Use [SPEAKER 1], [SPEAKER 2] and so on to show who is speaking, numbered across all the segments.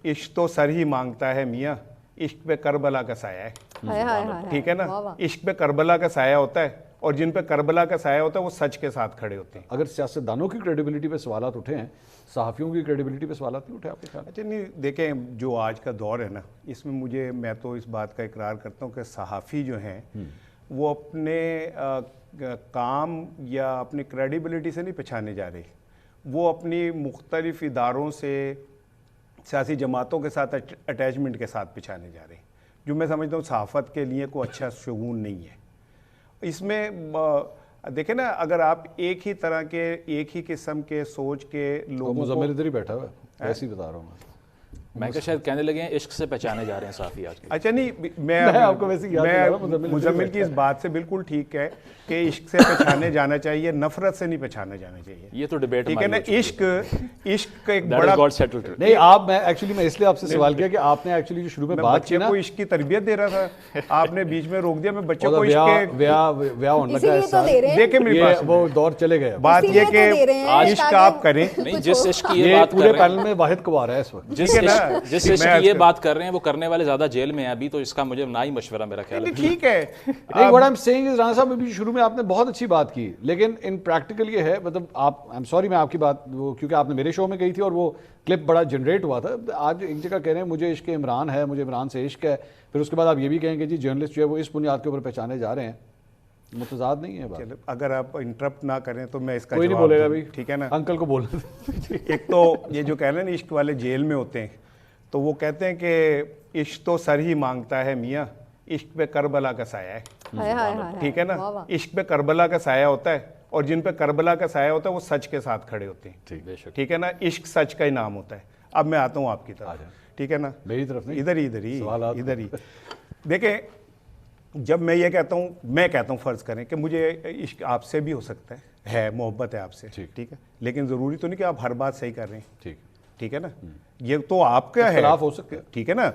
[SPEAKER 1] इश्क तो सर ही मांगता है मियाँ, इश्क पे करबला का साया है। ठीक है ना, इश्क पे करबला का साया होता है, और जिन पे करबला का साया होता है वो सच के साथ खड़े होते हैं।
[SPEAKER 2] अगर सियासतदानों की क्रेडिबिलिटी पे सवालात उठे हैं, सहाफ़ियों की क्रेडिबिलिटी पे सवालात नहीं उठे आपके ख्याल?
[SPEAKER 1] अच्छा नहीं, देखें जो आज का दौर है ना, इसमें मैं तो इस बात का इकरार करता हूँ कि सहाफ़ी जो हैं वो अपने काम या अपनी क्रेडिबिलिटी से नहीं पहचाने जा रहे, वो अपनी मुख्तलिफ इदारों से, सियासी जमातों के साथ अटैचमेंट के साथ पहचाने जा रहे हैं, जो मैं समझता हूँ सहाफ़त के लिए कोई अच्छा शगुन नहीं है। इसमें देखें ना, अगर आप एक ही तरह के, एक ही किस्म के सोच के लोगों को,
[SPEAKER 2] मुज़म्मिल इधर ही बैठा हुआ है, ऐसे ही बता रहा हूँ
[SPEAKER 3] मैं क्या शायद कहने लगे हैं इश्क से पहचाने जा रहे हैं सहाफ़ी आज के।
[SPEAKER 1] अच्छा नहीं, मैं
[SPEAKER 2] आपको वैसे याद दिला रहा हूं,
[SPEAKER 1] मुज़म्मिल की इस बात से बिल्कुल ठीक है कि इश्क से पहचाने जाना चाहिए, नफरत से नहीं पहचाना जाना चाहिए।
[SPEAKER 3] ये तो डिबेट
[SPEAKER 1] ठीक है ना, इश्क का एक
[SPEAKER 3] That
[SPEAKER 1] बड़ा
[SPEAKER 3] is God settled it.
[SPEAKER 2] नहीं, मैं इसलिए आपसे सवाल किया कि आपने एक्चुअली जो शुरू में बात की ना,
[SPEAKER 1] को इश्क की तरबियत दे रहा था, आपने बीच में रोक दिया। मैं बच्चे को
[SPEAKER 2] ब्याह होने का ऐसा
[SPEAKER 1] देखे मेरी बात,
[SPEAKER 2] वो दौर चले गए।
[SPEAKER 1] बात ये कि इश्क आप करें,
[SPEAKER 3] नहीं, जिस इश्क की ये बात कर
[SPEAKER 2] पूरे
[SPEAKER 3] रहे हैं,
[SPEAKER 2] पैनल में वाहिद कुमार है इस वक्त,
[SPEAKER 3] जिस इश्क की ये बात कर रहे हैं वो करने वाले ज्यादा जेल में हैं अभी, तो इसका मुझे ना ही मशवरा मेरा ख्याल है।
[SPEAKER 1] ठीक है।
[SPEAKER 2] नहीं, what I am saying is, Rana साहब अभी शुरू में आपने बहुत अच्छी बात की, लेकिन इन प्रैक्टिकल ये है, मतलब आप, आई एम सॉरी मैं आपकी बात वो, क्योंकि आपने मेरे शो में कही थी और वो क्लिप बड़ा जनरेट हुआ था, आज एक जगह कह रहे हैं मुझे इश्क इमरान है, मुझे इमरान से इश्क है, फिर उसके बाद आप ये भी कहेंगे जी जर्नलिस्ट जो है वो इस बुनियाद के ऊपर पहचाने जा रहे हैं, मुतजाद नहीं है बात।
[SPEAKER 1] अगर आप इंटरप्ट ना करें तो मैं इसका
[SPEAKER 2] कोई नहीं
[SPEAKER 1] जवाब
[SPEAKER 2] बोलेगा
[SPEAKER 1] दूं,
[SPEAKER 2] भाई,
[SPEAKER 1] ठीक है ना,
[SPEAKER 2] अंकल को बोलना।
[SPEAKER 1] एक तो ये जो कह रहे हैं ना इश्क वाले जेल में होते हैं, तो वो कहते हैं कि इश्क तो सर ही मांगता है मियाँ, इश्क पे करबला का साया है। ठीक है ना, इश्क पे करबला का साया होता है, और जिन पे करबला का साया होता है वो सच के साथ खड़े होते हैं। ठीक है ना, इश्क सच का ही नाम होता है। अब मैं आता हूँ आपकी तरफ, ठीक है ना,
[SPEAKER 2] मेरी तरफ नहीं,
[SPEAKER 1] इधर ही देखें, जब मैं ये कहता हूँ, मैं कहता हूँ फ़र्ज़ करें कि मुझे इश्क आपसे भी हो सकता है मोहब्बत है आपसे, ठीक है, लेकिन ज़रूरी तो नहीं कि आप हर बात सही कर रहे हैं। ठीक है ना, ये तो आपका है,
[SPEAKER 2] इख्तिलाफ हो सकता है,
[SPEAKER 1] ठीक है ना,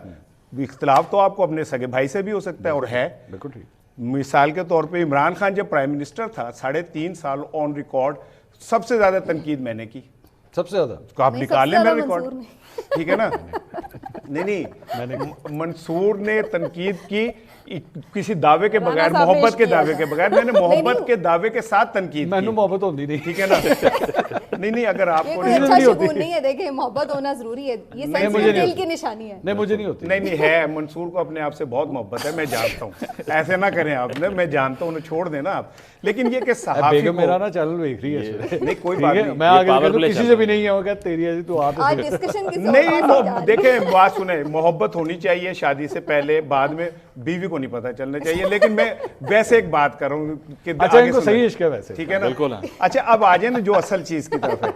[SPEAKER 1] इख्तिलाफ तो आपको अपने सगे भाई से भी हो सकता है, और है
[SPEAKER 2] बिल्कुल ठीक।
[SPEAKER 1] मिसाल के तौर पे इमरान खान जब प्राइम मिनिस्टर था, 3.5 साल ऑन रिकॉर्ड सबसे ज़्यादा तनकीद मैंने की,
[SPEAKER 2] सबसे ज़्यादा,
[SPEAKER 1] तो आप निकाल लें मेरा रिकॉर्ड, ठीक है ना। नहीं, मंसूर ने तनकीद की किसी दावे के बगैर, मोहब्बत के दावे के बगैर, मैंने मोहब्बत के दावे के साथ तनकीद
[SPEAKER 2] मैंने मोहब्बत होती नहीं,
[SPEAKER 1] ठीक है ना। नहीं, अगर आपको
[SPEAKER 4] नहीं है, देखिए मोहब्बत होना जरूरी है, ये सेंसिटिव दिल की निशानी है।
[SPEAKER 2] नहीं मुझे नहीं होती।
[SPEAKER 1] नहीं है, मंसूर को अपने आप से बहुत मोहब्बत है, मैं जानता हूँ, ऐसे ना करें आपने, मैं जानता हूँ, उन्हें छोड़ देना आप। लेकिन ये कि सहाफ़ी को,
[SPEAKER 2] मेरा ना चैनल देख रही है,
[SPEAKER 1] नहीं कोई बात नहीं,
[SPEAKER 2] मैं आगे किसी से भी नहीं है, तेरी है तू
[SPEAKER 4] आज डिस्कशन की
[SPEAKER 1] नहीं, देखें बात सुने, मोहब्बत होनी चाहिए शादी से पहले, बाद में बीवी को नहीं पता चलना चाहिए, लेकिन मैं वैसे एक बात कर रहा हूँ कि
[SPEAKER 2] अच्छा इनको सही इश्क है वैसे,
[SPEAKER 1] ठीक है ना,
[SPEAKER 3] बिल्कुल।
[SPEAKER 1] अच्छा अब आ जाए ना जो असल चीज की तरफ है,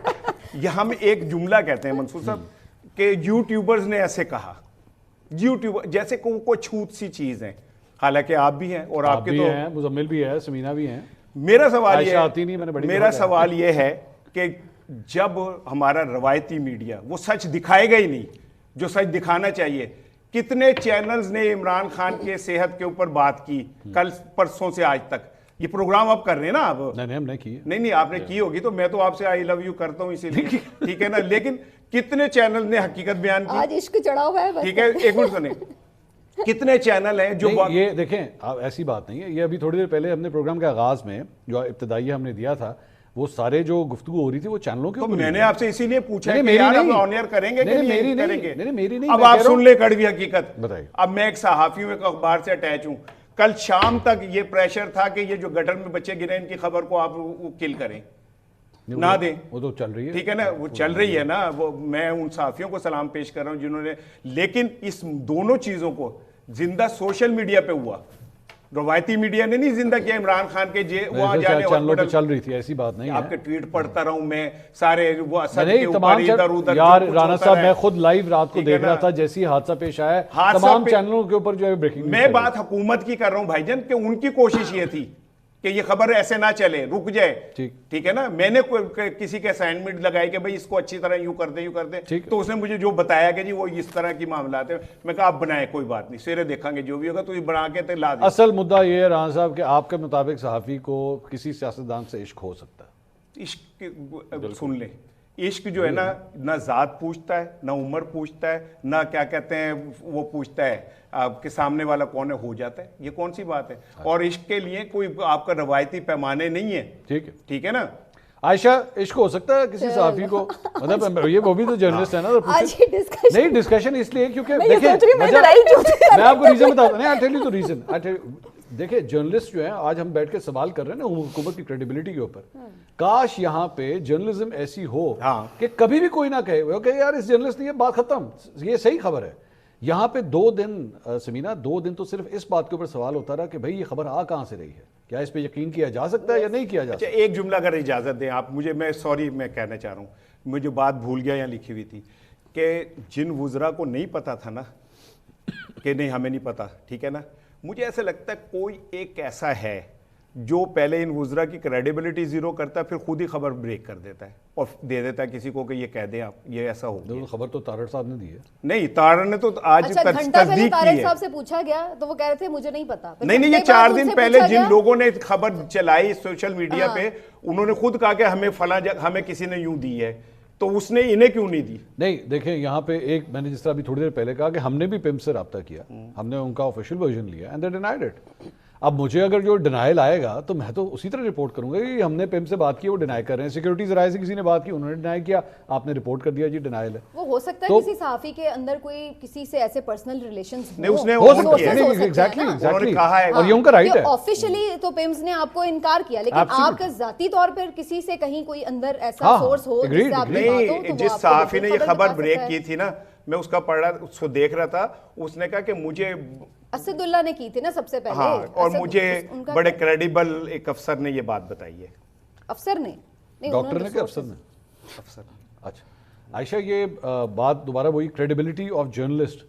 [SPEAKER 1] ये हम एक जुमला कहते हैं मंसूर साहब कि यूट्यूबर्स ने ऐसे कहा, यूट्यूबर जैसे कोई छूत सी चीज है, हालांकि आप भी हैं और आपके तो
[SPEAKER 2] हैं, मुजम्मिल भी है, समीना भी हैं।
[SPEAKER 1] मेरा सवाल ये है कि जब हमारा रवायती मीडिया वो सच दिखाएगा ही नहीं जो सच दिखाना चाहिए, कितने चैनल्स ने इमरान खान के सेहत के ऊपर बात की कल परसों से आज तक, ये प्रोग्राम आप कर रहे हैं ना आप?
[SPEAKER 2] नहीं हमने की,
[SPEAKER 1] नहीं आपने की होगी, तो मैं तो आपसे आई लव यू करता हूँ इसीलिए, ठीक है ना, लेकिन कितने चैनल ने हकीकत बयान की?
[SPEAKER 4] आज इश्क चढ़ा हुआ है,
[SPEAKER 1] ठीक है, एक मिनट सुने, कितने चैनल हैं जो
[SPEAKER 2] ये देखें, आप ऐसी बात नहीं है, ये अभी थोड़ी देर पहले हमने प्रोग्राम के आगाज में जो इब्तिदाई हमने दिया था, वो सारे जो गुफ्तगू हो रही थी वो चैनलों के
[SPEAKER 1] तो
[SPEAKER 2] ऊपर,
[SPEAKER 1] मैंने आपसे इसीलिए पूछा
[SPEAKER 2] नहीं,
[SPEAKER 1] कि यार आप ऑन एयर करेंगे कि नहीं करेंगे?
[SPEAKER 2] नहीं मेरी नहीं,
[SPEAKER 1] अब आप सुन ले कड़वी हकीकत
[SPEAKER 2] बताइए।
[SPEAKER 1] अब मैं एक सहाफी हूं, एक अखबार से अटैच हूं, कल शाम तक ये प्रेशर था कि ये जो गटर में बच्चे गिरे इनकी खबर को आप किल करें ना दें,
[SPEAKER 2] वो तो चल रही है,
[SPEAKER 1] ठीक है ना, वो चल रही है ना, वो मैं उन सहाफियों को सलाम पेश कर रहा हूं जिन्होंने, लेकिन इस दोनों चीजों को जिंदा सोशल मीडिया पे हुआ, रवायती मीडिया ने नहीं जिंदा किया। इमरान खान के वहां जाने
[SPEAKER 2] चैनलों पे चल रही थी, ऐसी बात नहीं है,
[SPEAKER 1] आपके ट्वीट पढ़ता रहूं मैं सारे, वो असद
[SPEAKER 2] नहीं,
[SPEAKER 1] के ऊपर इधर उधर
[SPEAKER 2] यार राणा साहब मैं खुद लाइव रात को देख रहा था, जैसे ही हादसा पेश आया तमाम चैनलों के ऊपर जो है ब्रेकिंग।
[SPEAKER 1] मैं बात हुकूमत की कर रहा हूं भाईजान, कि उनकी कोशिश ये थी कि ये खबर ऐसे ना चले, रुक जाए, ठीक है ना, मैंने किसी के असाइनमेंट लगाई कि भाई इसको अच्छी तरह यूं कर दे, तो उसने मुझे जो बताया कि जी वो इस तरह की मामला है, मैं कहा आप बनाए, कोई बात नहीं, सवेरे देखेंगे जो भी होगा, तो ये बना के तो ला दे।
[SPEAKER 2] असल मुद्दा ये है राणा साहब कि आपके मुताबिक सहाफी को किसी सियासतदान से इश्क हो सकता है?
[SPEAKER 1] इश्क सुन ले, इश्क जो है ना ज़ात पूछता है, ना उम्र पूछता है, ना क्या कहते हैं वो पूछता है आपके सामने वाला कौन है, हो जाता है। ये कौन सी बात है? और इश्क के लिए कोई आपका रवायती पैमाने नहीं है। ठीक है ना।
[SPEAKER 2] आयशा, इश्क हो सकता है किसी सहाफी को, मतलब ये वो भी तो जर्नलिस्ट है ना, नहीं डिस्कशन इसलिए क्योंकि देखिए मैं आपको रीजन बताता हूँ, I tell you the reason. देखिए जर्नलिस्ट जो है, आज हम बैठ के सवाल कर रहे हैं ना हुकूमत की क्रेडिबिलिटी के ऊपर, काश यहाँ पे जर्नलिज्म ऐसी हो कि कभी भी कोई ना कहे ओके यार इस जर्नलिस्ट ने ये बात खत्म, ये सही खबर है। यहाँ पे 2 दिन समीना, 2 दिन तो सिर्फ इस बात के ऊपर सवाल होता रहा कि भाई ये खबर आ कहाँ से रही है, क्या इस पे यकीन किया जा सकता है या नहीं किया जा सकता।
[SPEAKER 1] एक जुमला अगर इजाज़त दें आप मुझे, मैं कहना चाह रहा हूँ, मुझे बात भूल गया यहाँ लिखी हुई थी कि जिन वुज़रा को नहीं पता था ना कि नहीं हमें नहीं पता, ठीक है ना, मुझे ऐसा लगता है कोई एक ऐसा है जो पहले इन वुज़रा की क्रेडिबिलिटी ज़ीरो करता है, फिर खुद ही खबर ब्रेक कर देता है और दे देता है किसी को कि ये कह दें आप, ये ऐसा हो गया।
[SPEAKER 2] खबर तो तारड़ साहब ने दी है।
[SPEAKER 1] नहीं, तारड़ ने तो आज तस्दीक की है।
[SPEAKER 4] तारड़ साहब से पूछा गया तो वो कह रहे थे मुझे नहीं पता।
[SPEAKER 1] नहीं, ये 4 दिन पहले जिन लोगों ने खबर चलाई सोशल मीडिया पे, उन्होंने खुद कहा कि हमें हमें किसी ने यूं दी है, तो उसने इन्हें क्यों नहीं दी?
[SPEAKER 2] नहीं देखें, यहाँ पे एक मैंने जिस तरह अभी थोड़ी देर पहले कहा कि हमने भी पिम्प से रब्ता किया, हमने उनका ऑफिशियल वर्जन लिया एंड दे डिनाइड इट। अब मुझे अगर जो डिनाइल आएगा तो मैं तो उसी तरह रिपोर्ट करूंगा कि हमने पिम्प से बात की, वो डिनाई कर रहे हैं। सिक्योरिटी जराये से किसी ने बात की, उन्होंने डिनाई किया, आपने रिपोर्ट कर दिया जी डिनाइल है।
[SPEAKER 4] वो हो सकता है किसी सहाफी के अंदर कोई किसी से ऐसे पर्सनल रिलेशंस
[SPEAKER 1] नहीं, उसने
[SPEAKER 2] हो सकता है, एग्जैक्टली
[SPEAKER 1] कहा है,
[SPEAKER 2] और ये उनका राइट है।
[SPEAKER 4] ऑफिशियली तो पिम्स ने आपको इनकार किया, लेकिन आपके जाती तौर पर किसी से कहीं कोई अंदर ऐसा सोर्स हो जिससे आप
[SPEAKER 1] नहीं, जिस सहाफी ने ये खबर ब्रेक की थी ना, मैं उसका पढ़ रहा, उसको देख रहा था, उसने कहा कि मुझे
[SPEAKER 4] असदुल्ला ने की थी ना सबसे पहले।
[SPEAKER 1] हाँ, और मुझे बड़े क्रेडिबल एक अफसर ने ये बात बताई है।
[SPEAKER 4] अफसर ने नहीं,
[SPEAKER 2] डॉक्टर ने कि अफसर ने? अफसर। अच्छा आयशा, ये बात दोबारा वही क्रेडिबिलिटी ऑफ जर्नलिस्ट,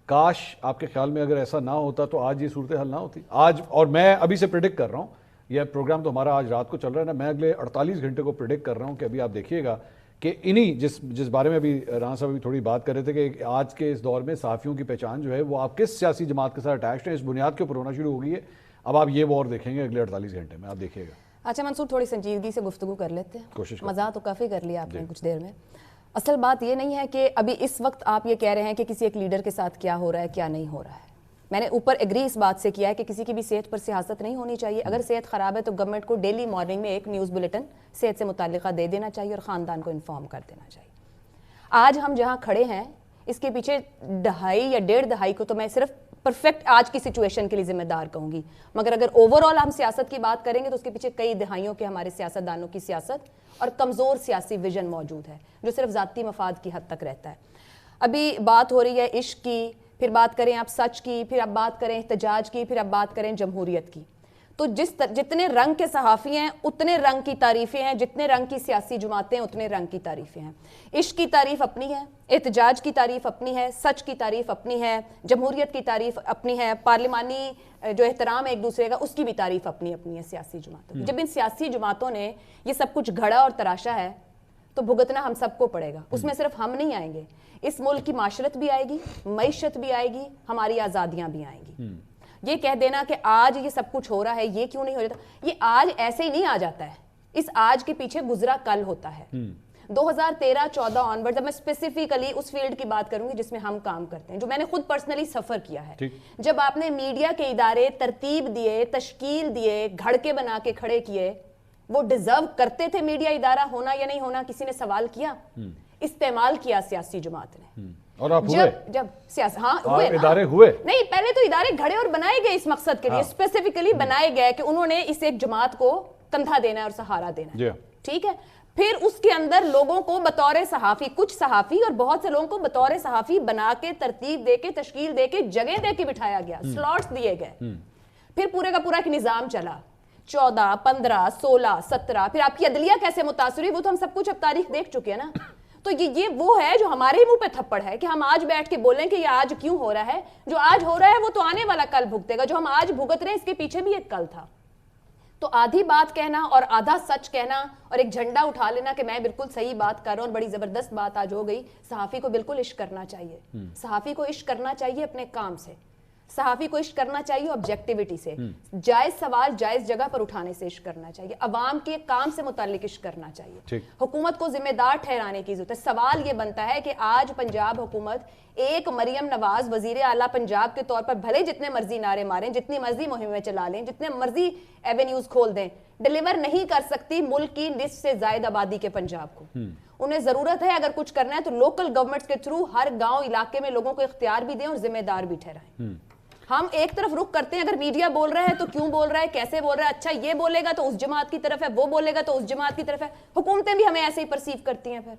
[SPEAKER 2] काश आपके ख्याल में अगर ऐसा ना होता तो आज ये सूरत हाल ना होती आज। और मैं अभी से प्रिडिक्ट कर रहा हूँ, यह प्रोग्राम तो हमारा आज रात को चल रहा है ना, मैं अगले 48 घंटे को प्रिडिक्ट कर रहा हूँ कि अभी आप देखिएगा कि इन्हीं जिस बारे में अभी राना साहब भी थोड़ी बात कर रहे थे कि आज के इस दौर में सहाफ़ियों की पहचान जो है वो आप किस सियासी जमात के साथ अटैच्ड है, इस बुनियाद के ऊपर होना शुरू हो गई है। अब आप ये वॉर देखेंगे अगले 48 घंटे में, आप देखिएगा।
[SPEAKER 5] अच्छा मंसूर, थोड़ी संजीदगी से गुफ्तगू कर लेते हैं,
[SPEAKER 2] कोशिश।
[SPEAKER 5] मज़ाक तो काफ़ी कर लिया आपने कुछ देर में। असल बात ये नहीं है कि अभी इस वक्त आप ये कह रहे हैं कि किसी एक लीडर के साथ क्या हो रहा है क्या नहीं हो रहा है। मैंने ऊपर एग्री इस बात से किया है कि किसी की भी सेहत पर सियासत नहीं होनी चाहिए। अगर सेहत ख़राब है तो गवर्नमेंट को डेली मॉर्निंग में एक न्यूज़ बुलेटिन सेहत से मुताल्लिक़ा दे देना चाहिए और ख़ानदान को इन्फॉर्म कर देना चाहिए। आज हम जहाँ खड़े हैं इसके पीछे 2.5 या 1.5 दहाई को तो मैं सिर्फ परफेक्ट आज की सिचुएशन के लिए जिम्मेदार कहूँगी, मगर अगर ओवरऑल हम सियासत की बात करेंगे तो उसके पीछे कई दहाइयों के हमारे सियासतदानों की सियासत और कमज़ोर सियासी विजन मौजूद है जो सिर्फ ज़ाती मफाद की हद तक रहता है। अभी बात हो रही है इश्क की, फिर बात करें आप सच की, फिर आप बात करें एहतजाज की, फिर आप बात करें जमहूरियत की। तो जितने रंग के सहाफ़ी हैं उतने रंग की तारीफ़ें हैं, जितने रंग की सियासी जमातें हैं उतने रंग की तारीफ़ें हैं। इश्क की तारीफ़ अपनी है, एहतजाज की तारीफ़ अपनी है, सच की तारीफ़ अपनी है, जमहूरियत की तारीफ़ अपनी है, पार्लिमानी जो एहतराम है एक दूसरे का उसकी भी तारीफ़ अपनी अपनी है सियासी जमातों की। जब इन सियासी जमातों ने ये सब कुछ घड़ा और तराशा है तो भुगतना हम सबको पड़ेगा। उसमें सिर्फ हम नहीं आएंगे, इस मुल्क की माशरत भी आएगी, मईशत भी आएगी, हमारी आज़ादियाँ भी आएंगी। ये कह देना कि आज ये सब कुछ हो रहा है, ये क्यों नहीं हो जाता, ये आज ऐसे ही नहीं आ जाता है। इस आज के पीछे गुजरा कल होता है। 2013-14 ऑनवर्ड, जब मैं स्पेसिफिकली उस फील्ड की बात करूंगी जिसमें हम काम करते हैं, जो मैंने खुद पर्सनली सफर किया है, जब आपने मीडिया के इदारे तरतीब दिए, तश्कील दिए, घड़के बना के खड़े किए, वो डिजर्व करते थे मीडिया इदारा होना या नहीं होना, किसी ने सवाल किया? इस्तेमाल किया सियासी जमात ने।
[SPEAKER 2] और आप
[SPEAKER 5] जब हुए
[SPEAKER 2] इदारे हुए
[SPEAKER 5] नहीं, पहले तो इदारे घड़े और बनाए गए इस मकसद के लिए, स्पेसिफिकली बनाए गए कि उन्होंने इस एक जमात को कंधा देना है और सहारा देना है, ठीक है। फिर उसके अंदर लोगों को बतौर सहाफी, कुछ सहाफी और बहुत से लोगों को बतौर सहाफी बना के, तरतीब दे के, तश्कील दे के, जगह दे के बिठाया गया, स्लॉट्स दिए गए। फिर पूरे का पूरा एक निजाम चला, 14, 15, 16, 17, फिर आपकी अदलिया कैसे मुतासर हुई वो तो हम सब कुछ अब तारीख देख चुके हैं ना। तो ये वो है जो हमारे मुंह पे थप्पड़ है कि हम आज बैठ के बोलें कि ये आज क्यों हो रहा है। जो आज हो रहा है वो तो आने वाला कल भुगतेगा, जो हम आज भुगत रहे हैं इसके पीछे भी एक कल था। तो आधी बात कहना और आधा सच कहना और एक झंडा उठा लेना कि मैं बिल्कुल सही बात कर रहा हूं और बड़ी जबरदस्त बात आज हो गई। सहाफी को बिल्कुल इश्क करना चाहिए, सहाफी को इश्क करना चाहिए अपने काम से। صحافی کو عشق کرنا چاہیے آبجیکٹیوٹی سے, جائز سوال جائز جگہ پر اٹھانے سے عشق کرنا چاہیے, عوام کے کام سے متعلق عشق کرنا چاہیے, حکومت کو ذمہ دار ٹھہرانے کی ضرورت ہے. سوال یہ بنتا ہے کہ آج پنجاب حکومت ایک مریم نواز وزیر اعلیٰ پنجاب کے طور پر بھلے جتنے مرضی نعرے ماریں, جتنی مرضی مہمیں چلا لیں, جتنے مرضی ایونیوز کھول دیں, ڈیلیور نہیں کر سکتی ملک کی نصف سے زائد آبادی کے پنجاب کو. انہیں ضرورت ہے اگر کچھ کرنا ہے تو لوکل گورنمنٹس کے تھرو ہر گاؤں علاقے میں لوگوں کو اختیار بھی دیں اور ذمہ دار بھی ٹھہرائیں. ہم ایک طرف رخ کرتے ہیں, اگر میڈیا بول رہا ہے تو کیوں بول رہا ہے, کیسے بول رہا ہے, اچھا یہ بولے گا تو اس جماعت کی طرف ہے, وہ بولے گا تو اس جماعت کی طرف ہے. حکومتیں بھی ہمیں ایسے ہی پرسیو کرتی ہیں, پھر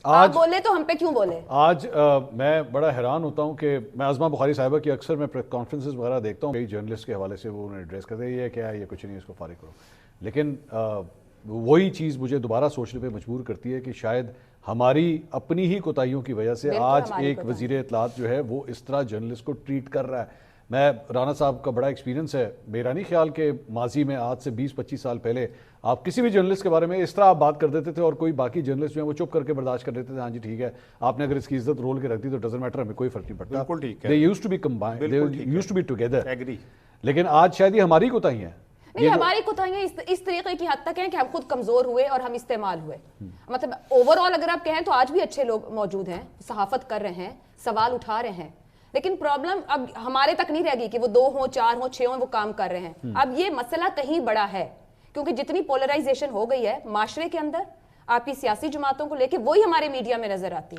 [SPEAKER 5] آپ بولے تو ہم پہ کیوں بولے.
[SPEAKER 2] آج میں بڑا حیران ہوتا ہوں کہ میں عظمہ بخاری صاحبہ کی اکثر میں پریس کانفرنسز وغیرہ دیکھتا ہوں, کئی جرنلسٹ کے حوالے سے وہ انہیں ایڈریس کرتے ہیں یہ کیا ہے, یہ کچھ نہیں, اس کو فارغ کرو. لیکن وہی چیز مجھے دوبارہ سوچنے پہ مجبور کرتی ہے کہ شاید ہماری اپنی ہی کوتاہیوں کی وجہ سے آج ایک وزیر اطلاعات جو ہے وہ اس طرح جرنلسٹ کو ٹریٹ کر رہا ہے. میں رانا صاحب کا بڑا ایکسپیرینس ہے, میرا نہیں خیال کہ ماضی میں آج سے 20-25 سال پہلے آپ کسی بھی جرنلسٹ کے بارے میں اس طرح آپ بات کر دیتے تھے اور کوئی باقی جرنلسٹ جو ہیں وہ چپ کر کے برداشت کر دیتے تھے, ہاں جی ٹھیک ہے, آپ نے اگر اس کی عزت رول کے رکھ دی تو ڈزنٹ میٹر, ہمیں کوئی فرق نہیں پڑتا.
[SPEAKER 1] بالکل ٹھیک ہے.
[SPEAKER 2] They used to be combined, they used to be together. لیکن آج شاید یہ ہماری کوتاہیاں ہیں.
[SPEAKER 5] نہیں, ہماری کوتاہیاں اس طریقے کی حد تک ہیں کہ ہم خود کمزور ہوئے اور ہم استعمال ہوئے. مطلب اوور آل اگر آپ کہیں تو آج بھی اچھے لوگ موجود ہیں, صحافت کر رہے ہیں, سوال اٹھا رہے ہیں, لیکن پرابلم اب ہمارے تک نہیں رہ گئی کہ وہ 2 ہوں 4 ہوں 6 ہوں وہ کام کر رہے ہیں. اب یہ مسئلہ کہیں بڑا ہے کیونکہ جتنی پولرائزیشن ہو گئی ہے معاشرے کے اندر آپ کی سیاسی جماعتوں کو لے کے, وہی ہمارے میڈیا میں نظر آتی ہے.